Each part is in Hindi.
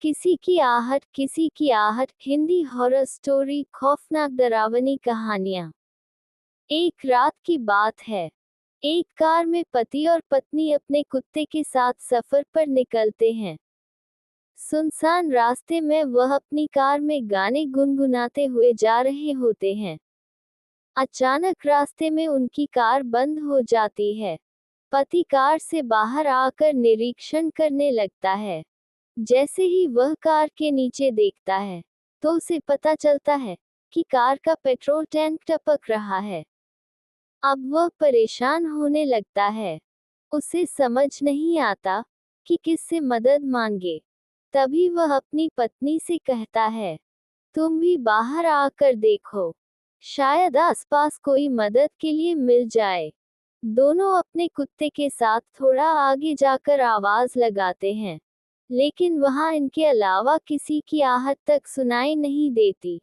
किसी की आहट, हिंदी हॉरर स्टोरी, खौफनाक डरावनी कहानियां। एक रात की बात है। एक कार में पति और पत्नी अपने कुत्ते के साथ सफर पर निकलते हैं। सुनसान रास्ते में वह अपनी कार में गाने गुनगुनाते हुए जा रहे होते हैं। अचानक रास्ते में उनकी कार बंद हो जाती है। पति कार से बाहर आकर निरीक्षण करने लगता है। जैसे ही वह कार के नीचे देखता है, तो उसे पता चलता है कि कार का पेट्रोल टैंक टपक रहा है। अब वह परेशान होने लगता है। उसे समझ नहीं आता कि किससे मदद मांगे। तभी वह अपनी पत्नी से कहता है, तुम भी बाहर आकर देखो, शायद आसपास कोई मदद के लिए मिल जाए। दोनों अपने कुत्ते के साथ थोड़ा आगे जाकर आवाज लगाते हैं, लेकिन वहां इनके अलावा किसी की आहट तक सुनाई नहीं देती।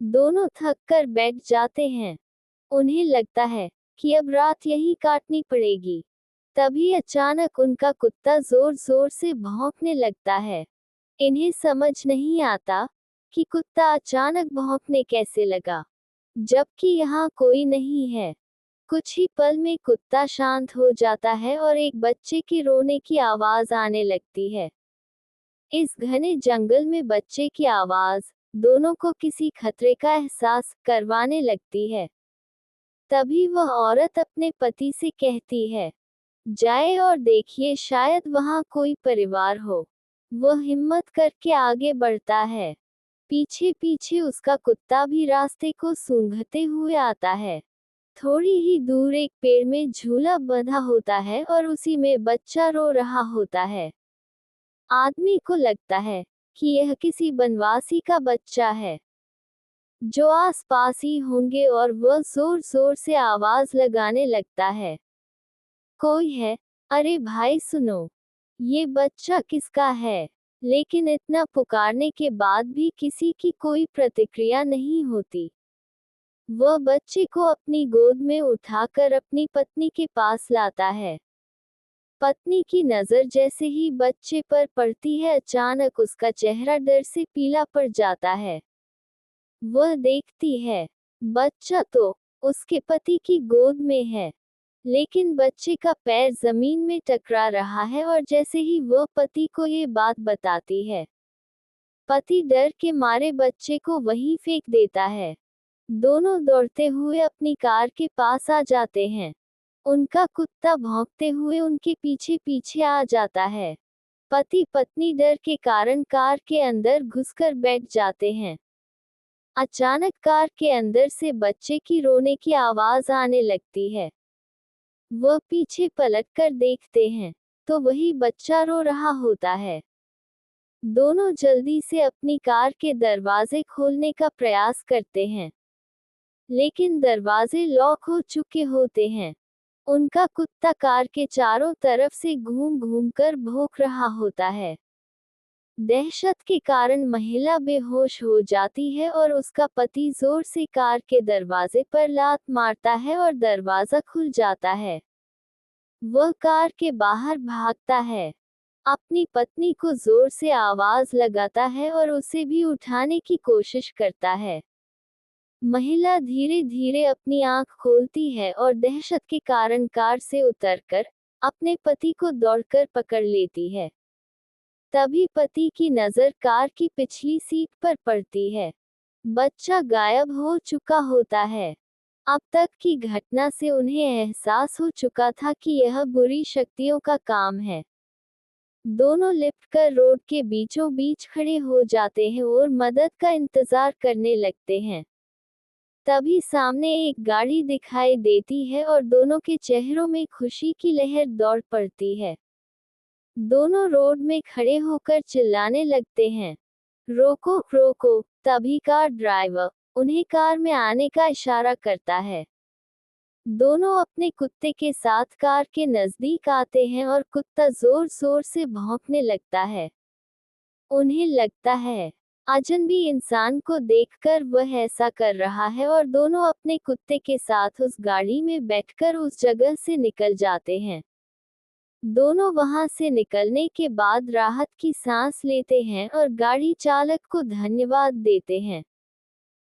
दोनों थक कर बैठ जाते हैं। उन्हें लगता है कि अब रात यहीं काटनी पड़ेगी। तभी अचानक उनका कुत्ता जोर जोर से भौंकने लगता है। इन्हें समझ नहीं आता कि कुत्ता अचानक भौंकने कैसे लगा, जबकि यहाँ कोई नहीं है। कुछ ही पल में कुत्ता शांत हो जाता है और एक बच्चे के रोने की आवाज आने लगती है। इस घने जंगल में बच्चे की आवाज दोनों को किसी खतरे का एहसास करवाने लगती है। तभी वह औरत अपने पति से कहती है, जाए और देखिए, शायद वहां कोई परिवार हो। वह हिम्मत करके आगे बढ़ता है। पीछे पीछे उसका कुत्ता भी रास्ते को सूंघते हुए आता है। थोड़ी ही दूर एक पेड़ में झूला बंधा होता है और उसी में बच्चा रो रहा होता है। आदमी को लगता है कि यह किसी बनवासी का बच्चा है, जो आसपास ही होंगे, और वह जोर जोर से आवाज लगाने लगता है, कोई है? अरे भाई सुनो, ये बच्चा किसका है? लेकिन इतना पुकारने के बाद भी किसी की कोई प्रतिक्रिया नहीं होती। वह बच्चे को अपनी गोद में उठाकर अपनी पत्नी के पास लाता है। पत्नी की नजर जैसे ही बच्चे पर पड़ती है, अचानक उसका चेहरा डर से पीला पड़ जाता है। वह देखती है, बच्चा तो उसके पति की गोद में है, लेकिन बच्चे का पैर जमीन में टकरा रहा है। और जैसे ही वह पति को ये बात बताती है, पति डर के मारे बच्चे को वहीं फेंक देता है। दोनों दौड़ते हुए अपनी कार के पास आ जाते हैं। उनका कुत्ता भौंकते हुए उनके पीछे पीछे आ जाता है। पति पत्नी डर के कारण कार के अंदर घुसकर बैठ जाते हैं। अचानक कार के अंदर से बच्चे की रोने की आवाज आने लगती है। वह पीछे पलटकर देखते हैं, तो वही बच्चा रो रहा होता है। दोनों जल्दी से अपनी कार के दरवाजे खोलने का प्रयास करते हैं, लेकिन दरवाजे लॉक हो चुके होते हैं। उनका कुत्ता कार के चारों तरफ से घूम घूम कर भौंक रहा होता है। दहशत के कारण महिला बेहोश हो जाती है और उसका पति जोर से कार के दरवाजे पर लात मारता है और दरवाजा खुल जाता है। वह कार के बाहर भागता है, अपनी पत्नी को जोर से आवाज लगाता है और उसे भी उठाने की कोशिश करता है। महिला धीरे धीरे अपनी आंख खोलती है और दहशत के कारण कार से उतरकर अपने पति को दौड़कर पकड़ लेती है। तभी पति की नजर कार की पिछली सीट पर पड़ती है। बच्चा गायब हो चुका होता है। अब तक की घटना से उन्हें एहसास हो चुका था कि यह बुरी शक्तियों का काम है। दोनों लिफ्ट कर रोड के बीचों बीच खड़े हो जाते हैं और मदद का इंतजार करने लगते हैं। तभी सामने एक गाड़ी दिखाई देती है और दोनों के चेहरों में खुशी की लहर दौड़ पड़ती है। दोनों रोड में खड़े होकर चिल्लाने लगते हैं, रोको रोको। तभी कार ड्राइवर उन्हें कार में आने का इशारा करता है। दोनों अपने कुत्ते के साथ कार के नजदीक आते हैं और कुत्ता जोर जोर से भौंकने लगता है। उन्हें लगता है अजनबी इंसान को देखकर वह ऐसा कर रहा है, और दोनों अपने कुत्ते के साथ उस गाड़ी में बैठकर उस जगह से निकल जाते हैं। दोनों वहां से निकलने के बाद राहत की सांस लेते हैं और गाड़ी चालक को धन्यवाद देते हैं।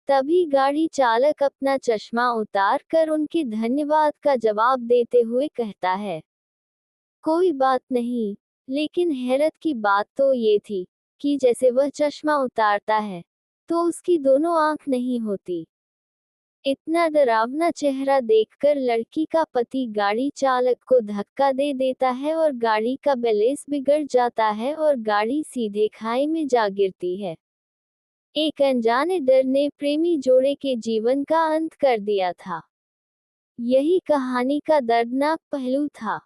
तभी गाड़ी चालक अपना चश्मा उतार कर उनके धन्यवाद का जवाब देते हुए कहता है, कोई बात नहीं। लेकिन हैरत की बात तो ये थी कि जैसे वह चश्मा उतारता है तो उसकी दोनों आंख नहीं होती। इतना डरावना चेहरा देखकर लड़की का पति गाड़ी चालक को धक्का दे देता है और गाड़ी का बैलेंस बिगड़ जाता है और गाड़ी सीधे खाई में जा गिरती है। एक अनजाने डर ने प्रेमी जोड़े के जीवन का अंत कर दिया था। यही कहानी का दर्दनाक पहलू था।